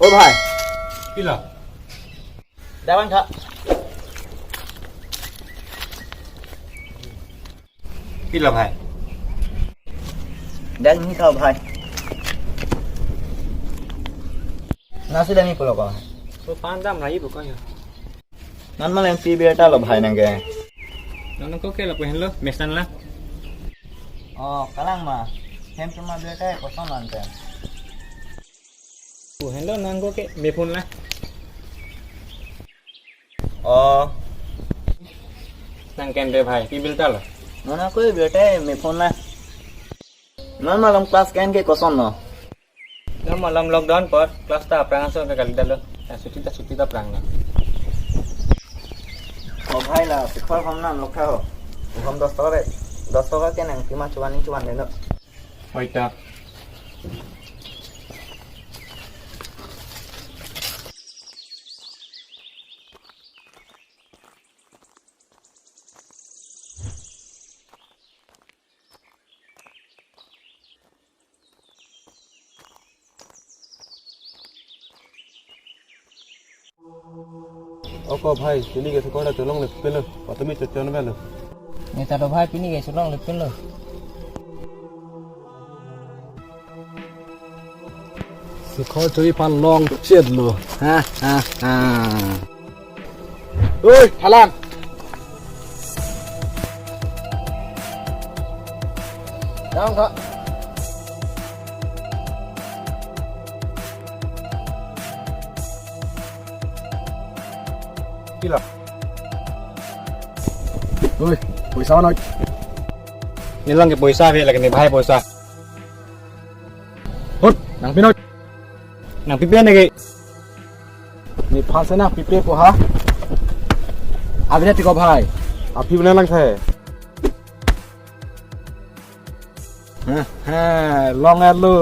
ओ भाई কি ল देवन खा কি ল ভাই देख नहीं खाओ भाई nasi dah ni pulau kau তো পান দাম রাই বকো ya nan malah yang PB ta lo भाई nang ke নন কো কে ল পেহেন লো মেসান লা oh kalang mah hem cuma beta kosong nanti পেহেন লো নন কো কে মেফুন লা oh nang ken re ভাই কি বিল তা ল nona ko beta me phone lah nan malam kelas kan ke kosong no Nam malam lockdown पर क्लास ता प्रांग सो कल दलो छुट्टी ता प्रांग ना oh भाई lah sekolah हम नाम लोग खाओ हम 10 टका के नंग cuma cuan deh no होइता Oke भाई ini kita kau dah tolong lebih pelu, waktu ini cocok pelu. ni ta do भाई पिनी के सुनong ले pin low Sekolah cuy pan long ced lo, ha. Oi, halang. Down kak. Gila. Oi, pulsa mana? ni lang ke पैसा ve lagi ni भाई पैसा Hut, nang pinoi. nang pipian lagi Ni phase na pipe ko ha. Agre tiko bhai. Api bana lang the. Ha, long at lo.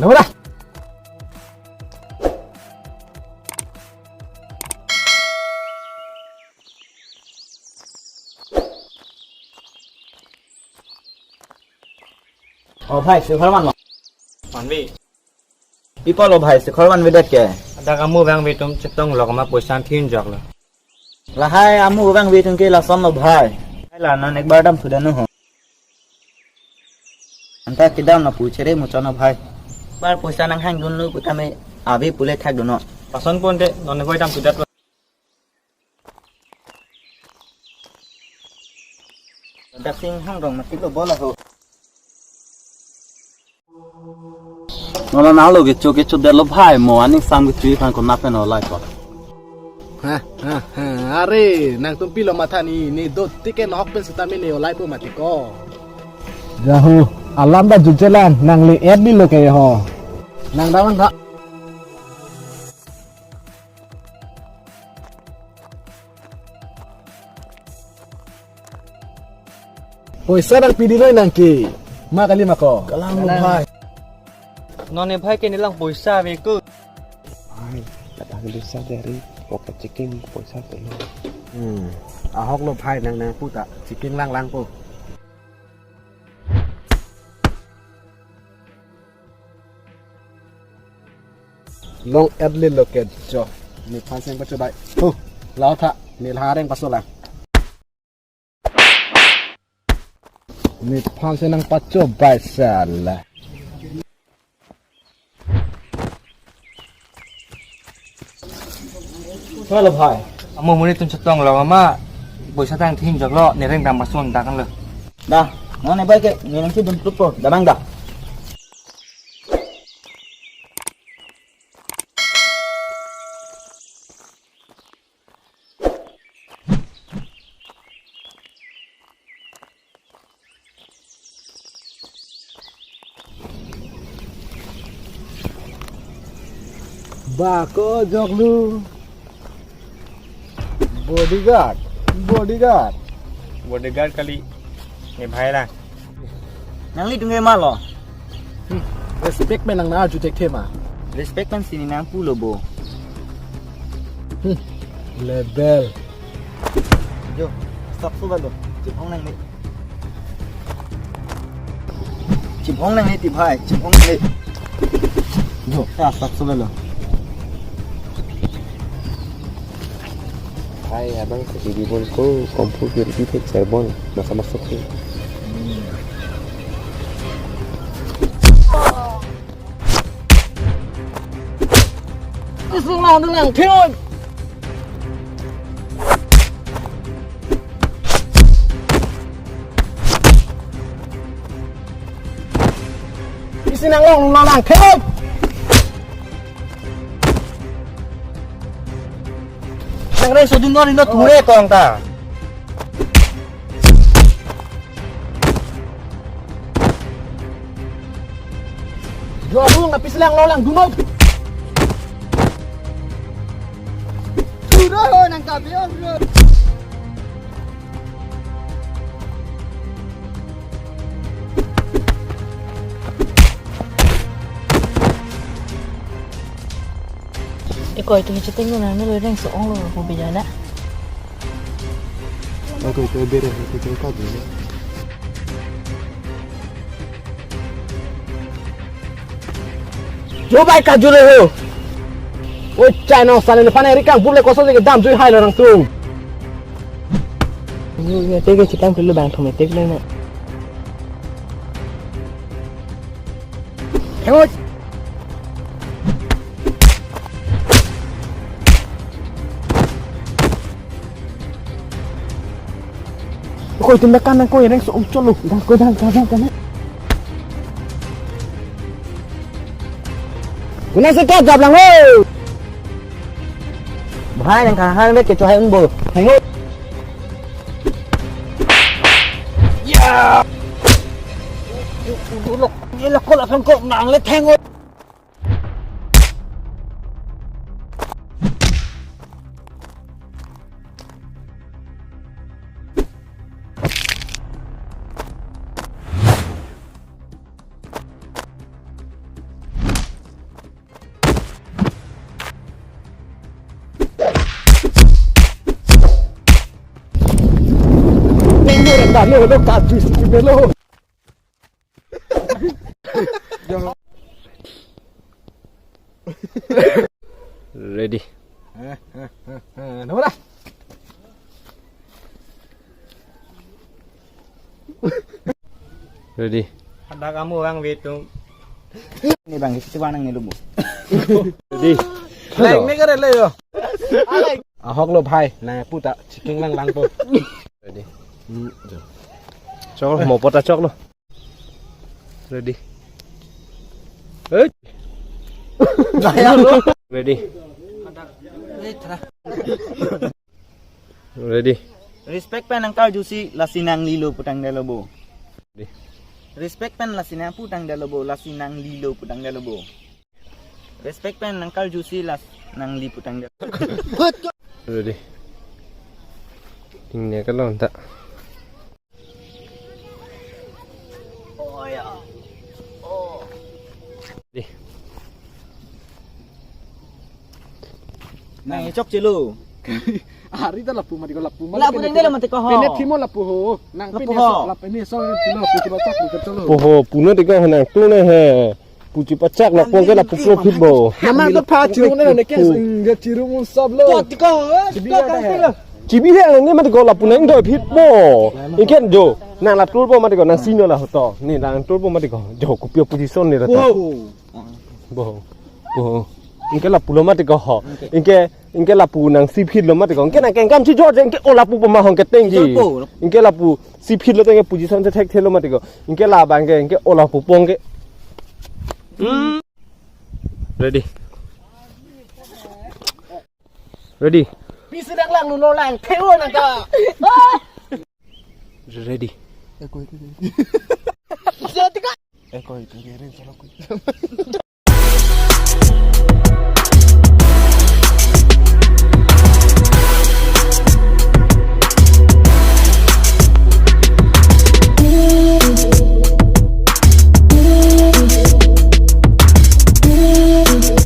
Namo dah. oh भाई sekolah mana मान भी people lo भाई sekolah mana beda ke ada kamu bang be तुम चतong lok ma पैसा थीन जक लो lah hai amu bang bitung ke lah son lo भाई lah nan ek bar dam sudah no ho anta kidam na puche re muchana भाई bar पैसा nang hang dun lu kami abi pule thak dono pason pon de non koi dam sudat dak sing hang dong mati lo bola ho Nola nalo gecho delo bhai mo aning sam gitri phan ko napen no lai ko Are, nang tumpi lo mata ni do tiken hok pen sitami ni olai po mati ko. Jahu, alam da jujelan nang li ed ni lo ke ho. Nang dawan kak. Poisa nang pidi noi nang ki. Ma kali mako. Kalang lo bhai. non ne भाई के ni lang पैसा ve ku Ay, datang desa dari poket ciking poisa telo. Ahok lo bhai nang puta ciking lang po. Long adli loket jo. Ni pasang pa chodai. Lao tha ni hareng pasola. Ni pasang nang pacho baisal. Halo bhai amu muni तुम चतong lok ma पैसा tang थीन जक लो ne reng dam pason da kan lo dah non ne baik ni nang ki dum pro da bang dah Bako joglu. Bodyguard. bodyguard kali ni भाई lah nang li tungai malo Respect men nang na jutek tema. respect kan sini nang pulo bo Level. jo stop sudah lo chipong nang ni chipong nang ni ti bhai chipong nang ni Start sudah lo. Hai abang jadi bonko komputer di Cirebon masa masuk ke Isung lang lang Theo. Isinang lang Theo. Nang reso din no ture ko ang ta. Jobo ngapis lang dunog. Sudah nang kabiyon bro. Ikaw itu hicitin ko na nalo rin sa ong lo pabila na. Ako ito bere ito ka dito. Jo bai ka jure ho. O China sale ne panai rikang buble koso de dam jui hai lo rang tu. Ni tege chitam kilo bang thome tek le na. Heo. Koy tin kan nang koy reng so om cholo dang koy dang. Kuna se ka jab lang ho. Bahai nang kahan be ke chohai umbo. Hango. Ya. Ni la ko la phang ko nang le thang ho. Dale, lo cazzo, si velo. ready Nama dah. ready Ada kamu bang Bitung. Ni bang kita wanang ni lubu. ready Leng ni kan le yo. Ahok lo bhai, na puta chiking lang po. ready chok lo mau pota chok lo ready ready ready Respect pen angkal jusi lasinang lilo putang dalobo. Ready. Respect pen lasinang putang dalobo, lasinang lilo putang dalobo. Respect pen angkal jusi nang li putang dalobo. ready tinggal kalau tak Nang chok chelo. Hari dah lapu mati ko lapu. Lapu tang dalo mati ko ho. Pene thimo lapu ho. Nang Lapu pene ho. so lapu ni so tilo puti bacak ni kerja lo. poho puno tiga henang tu ne he puji pacak la pong ke la puplo pitbo Nama tu pa cirum ni ne kes ingat cirum sab lo. Choti ko. chibi he ne mati ko la puneng doi pitbo iken jo nang la tul po mati ko nang sino la hoto ni nang tul po mati ko jo ko pio position ni rata bo bo inke la pulo mati ko ho inke la pu nang si phit lo mati ko inke nang keng kam chi jo inke o la pu pa ma hong ke teng ji inke la pu si phit lo teng position se thek thelo mati ko inke la bang ke inke o la pu pong ke ready ready Pisi lang lu lo lang theo nang ka. ready Eko itu. Siapa tiga? Eko itu dia solo ku.